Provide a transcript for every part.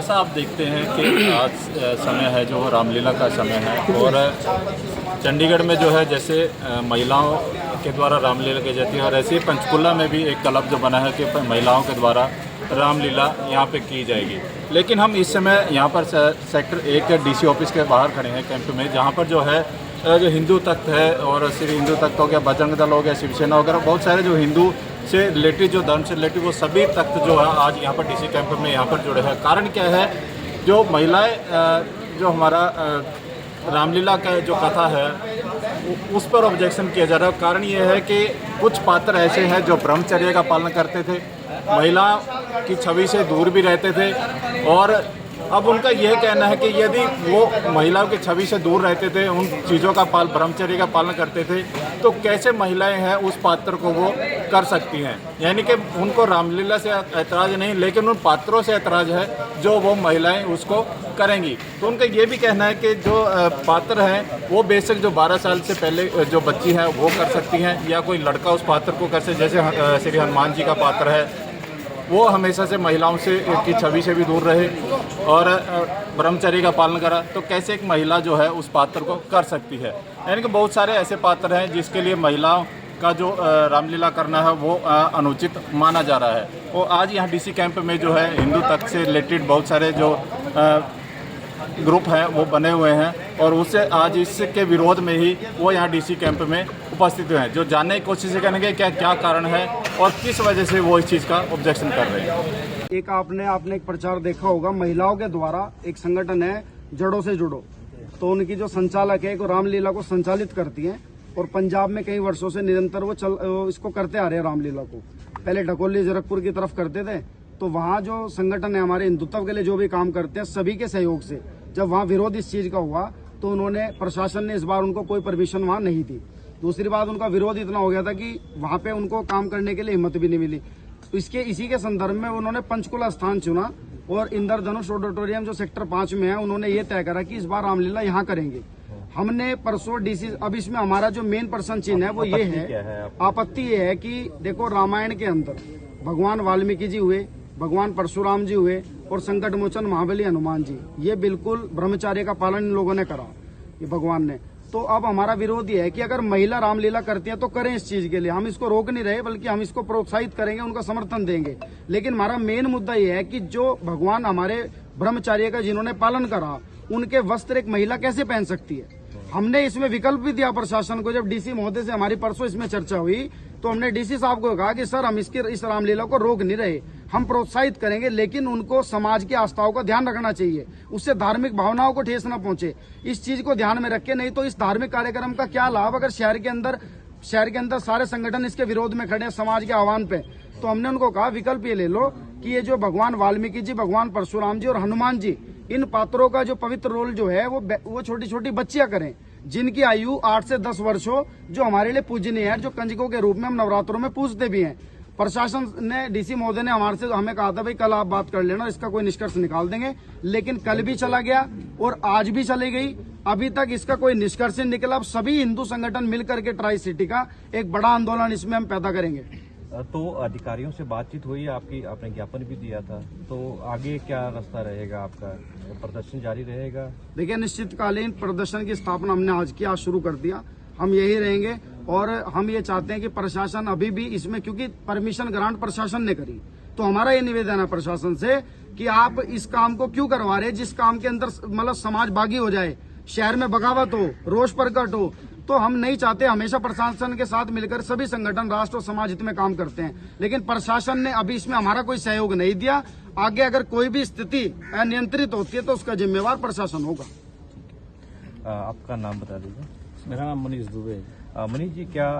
जैसा आप देखते हैं कि आज समय है जो रामलीला का समय है और चंडीगढ़ में जो है जैसे महिलाओं के द्वारा रामलीला की जाती है और ऐसे ही पंचकुला में भी एक क्लब जो बना है कि महिलाओं के द्वारा रामलीला यहाँ पे की जाएगी। लेकिन हम इस समय यहाँ पर सेक्टर 1 डीसी ऑफिस के बाहर खड़े हैं कैंप में, जहाँ पर जो है जो हिंदू तख्त है और श्री हिंदू तख्त हो गया, बजरंग दल हो गया, शिवसेना वगैरह बहुत सारे जो हिंदू से रिलेटेड जो धर्म से रिलेटेड वो सभी तख्त जो है आज यहाँ पर डीसी कैंप में यहाँ पर जुड़े हैं। कारण क्या है, जो महिलाएं जो हमारा रामलीला का जो कथा है उस पर ऑब्जेक्शन किया जा रहा है। कारण ये है कि कुछ पात्र ऐसे हैं जो ब्रह्मचर्य का पालन करते थे, महिला की छवि से दूर भी रहते थे और अब उनका यह कहना है कि यदि वो महिलाओं की छवि से दूर रहते थे, उन चीज़ों का ब्रह्मचर्य का पालन करते थे, तो कैसे महिलाएं हैं उस पात्र को वो कर सकती हैं। यानी कि उनको रामलीला से ऐतराज़ नहीं, लेकिन उन पात्रों से ऐतराज़ है जो वो महिलाएं उसको करेंगी। तो उनका ये भी कहना है कि जो पात्र हैं वो बेशक जो 12 साल से पहले जो बच्ची हैं वो कर सकती हैं या कोई लड़का उस पात्र को कर सकते, जैसे श्री हनुमान जी का पात्र है वो हमेशा से महिलाओं से की छवि से भी दूर रहे और ब्रह्मचर्य का पालन करा, तो कैसे एक महिला जो है उस पात्र को कर सकती है। यानी कि बहुत सारे ऐसे पात्र हैं जिसके लिए महिलाओं का जो रामलीला करना है वो अनुचित माना जा रहा है। वो आज यहाँ डीसी कैंप में जो है हिंदू तख्त से रिलेटेड बहुत सारे जो ग्रुप हैं वो बने हुए हैं और उससे आज इसके विरोध में ही वो यहाँ डीसी कैंप में उपस्थित हुए हैं, जो जानने की कोशिश करेंगे क्या कारण है और किस वजह से वो इस चीज़ का ऑब्जेक्शन कर रहे हैं। एक आपने एक प्रचार देखा होगा, महिलाओं के द्वारा एक संगठन है जड़ों से जुड़ो, तो उनकी जो संचालक है रामलीला को संचालित करती है और पंजाब में कई वर्षों से निरंतर वो इसको करते आ रहे हैं रामलीला को। पहले ढकोली जरकपुर की तरफ करते थे, तो वहाँ जो संगठन है हमारे हिंदुत्व के लिए जो भी काम करते हैं सभी के सहयोग से जब वहाँ विरोध इस चीज का हुआ तो उन्होंने प्रशासन ने इस बार उनको कोई परमिशन वहाँ नहीं दी। दूसरी बात, उनका विरोध इतना हो गया था कि वहाँ पे उनको काम करने के लिए हिम्मत भी नहीं मिली। तो इसी के संदर्भ में उन्होंने पंचकुला स्थान चुना और इंद्रधनुष ऑडिटोरियम जो सेक्टर 5 में है उन्होंने ये तय करा कि इस बार रामलीला यहाँ करेंगे। हमने परसों डीसी, अब इसमें हमारा जो मेन पर्सन चिन्ह है वो ये है, आपत्ति ये है कि देखो रामायण के अंदर भगवान वाल्मीकि जी हुए, भगवान परशुराम जी हुए और संकट मोचन महाबली हनुमान जी, ये बिल्कुल ब्रह्मचर्य का पालन इन लोगों ने करा, ये भगवान ने। तो अब हमारा विरोध ये है कि अगर महिला रामलीला करती है तो करें इस चीज के लिए, हम इसको रोक नहीं रहे बल्कि हम इसको प्रोत्साहित करेंगे, उनका समर्थन देंगे। लेकिन हमारा मेन मुद्दा ये है कि जो भगवान हमारे ब्रह्मचर्य का जिन्होंने पालन करा उनके वस्त्र एक महिला कैसे पहन सकती है। हमने इसमें विकल्प भी दिया प्रशासन को। जब डीसी महोदय से हमारी परसों इसमें चर्चा हुई तो हमने डीसी साहब को कहा कि सर हम इस रामलीला को रोक नहीं रहे, हम प्रोत्साहित करेंगे, लेकिन उनको समाज की आस्थाओं का ध्यान रखना चाहिए, उससे धार्मिक भावनाओं को ठेस न पहुंचे। इस चीज को ध्यान में रखे, नहीं तो इस धार्मिक कार्यक्रम का क्या लाभ अगर शहर के अंदर सारे संगठन इसके विरोध में खड़े हैं समाज के आह्वान पे। तो हमने उनको कहा विकल्प ये ले लो कि ये जो भगवान वाल्मीकि जी, भगवान परशुराम जी और हनुमान जी, इन पात्रों का जो पवित्र रोल जो है वो छोटी छोटी बच्चियां करें जिनकी आयु 8 से 10 वर्ष हो, जो हमारे लिए पूजनीय है, जो कंजकों के रूप में हम नवरात्रों में पूजते भी हैं। प्रशासन ने, डीसी महोदय ने हमें कहा था भाई कल आप बात कर लेना, इसका कोई निष्कर्ष निकाल देंगे, लेकिन कल भी चला गया और आज भी चली गई, अभी तक इसका कोई निष्कर्ष नहीं निकला। अब सभी हिंदू संगठन मिलकर के ट्राई सिटी का एक बड़ा आंदोलन इसमें हम पैदा करेंगे। तो अधिकारियों से बातचीत हुई, आपने ज्ञापन भी दिया था, तो आगे क्या रास्ता रहेगा आपका, प्रदर्शन जारी रहेगा? देखिए, निश्चितकालीन प्रदर्शन की स्थापना हमने आज शुरू कर दिया, हम यही रहेंगे और हम ये चाहते हैं कि प्रशासन अभी भी इसमें, क्योंकि परमिशन ग्रांट प्रशासन ने करी, तो हमारा ये निवेदन है प्रशासन से कि आप इस काम को क्यों करवा रहे हैं जिस काम के अंदर मतलब समाज बागी हो जाए, शहर में बगावत हो, रोष प्रकट हो। तो हम नहीं चाहते, हमेशा प्रशासन के साथ मिलकर सभी संगठन राष्ट्र और समाज हित में काम करते हैं, लेकिन प्रशासन ने अभी इसमें हमारा कोई सहयोग नहीं दिया। आगे अगर कोई भी स्थिति अनियंत्रित होती है तो उसका जिम्मेवार प्रशासन होगा। आपका नाम बता दीजिए। मेरा नाम मनीष दुबे है। मनीष जी, क्या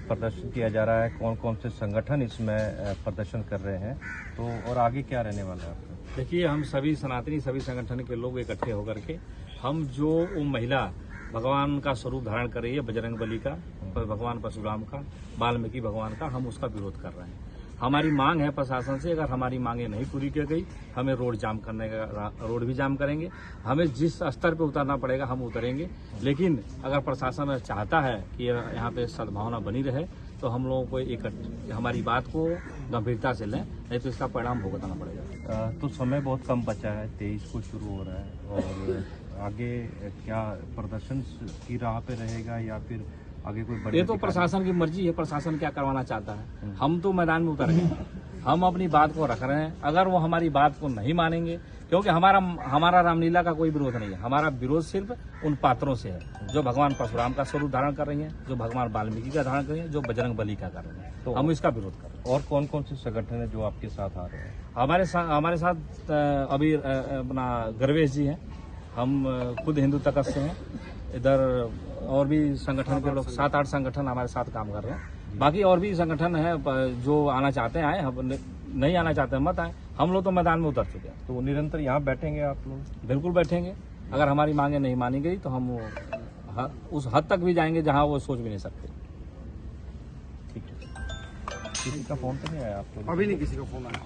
प्रदर्शन किया जा रहा है, कौन कौन से संगठन इसमें प्रदर्शन कर रहे हैं, तो और आगे क्या रहने वाला है आपका? देखिए, हम सभी सनातनी सभी संगठन के लोग इकट्ठे होकर के हम जो वो महिला भगवान का स्वरूप धारण कर रही है, बजरंग बली का, भगवान परशुराम का, वाल्मीकि भगवान का, हम उसका विरोध कर रहे हैं। हमारी मांग है प्रशासन से, अगर हमारी मांगे नहीं पूरी की गई हमें रोड जाम करने का, रोड भी जाम करेंगे, हमें जिस स्तर पे उतरना पड़ेगा हम उतरेंगे। लेकिन अगर प्रशासन चाहता है कि यहाँ पे सद्भावना बनी रहे तो हम लोगों को हमारी बात को गंभीरता से लें, नहीं तो इसका परिणाम भुगतना पड़ेगा। तो समय बहुत कम बचा है, 23 को शुरू हो रहा है, और आगे क्या प्रदर्शन की राह पे रहेगा या फिर आगे कोई बड़ी ये तो प्रशासन की मर्जी है, प्रशासन क्या करवाना चाहता है। हम तो मैदान में उतर गए, हम अपनी बात को रख रहे हैं। अगर वो हमारी बात को नहीं मानेंगे, क्योंकि हमारा रामलीला का कोई विरोध नहीं है, हमारा विरोध सिर्फ उन पात्रों से है जो भगवान परशुराम का स्वरूप धारण कर रही हैं, जो भगवान वाल्मीकि का धारण कर रही हैं, जो बजरंग बली का कर रही हैं। तो हम इसका विरोध कर रहे हैं। और कौन कौन से संगठन है जो आपके साथ आ रहे हैं? हमारे साथ अभी अपना गर्वेश जी हैं, हम खुद हिंदू तकस से हैं। इधर और भी संगठन के लोग 7-8 संगठन हमारे साथ काम कर रहे हैं। बाकी और भी संगठन है जो आना चाहते हैं आए, हम नहीं आना चाहते हैं मत आए। हम लोग तो मैदान में उतर चुके हैं। तो निरंतर यहाँ बैठेंगे आप लोग? बिल्कुल बैठेंगे। अगर हमारी मांगे नहीं मानी गई तो हम उस हद तक भी जाएंगे जहां वो सोच भी नहीं सकते। ठीक है। किसी का फोन तो नहीं आया आप लोग? अभी नहीं किसी का फोन आया।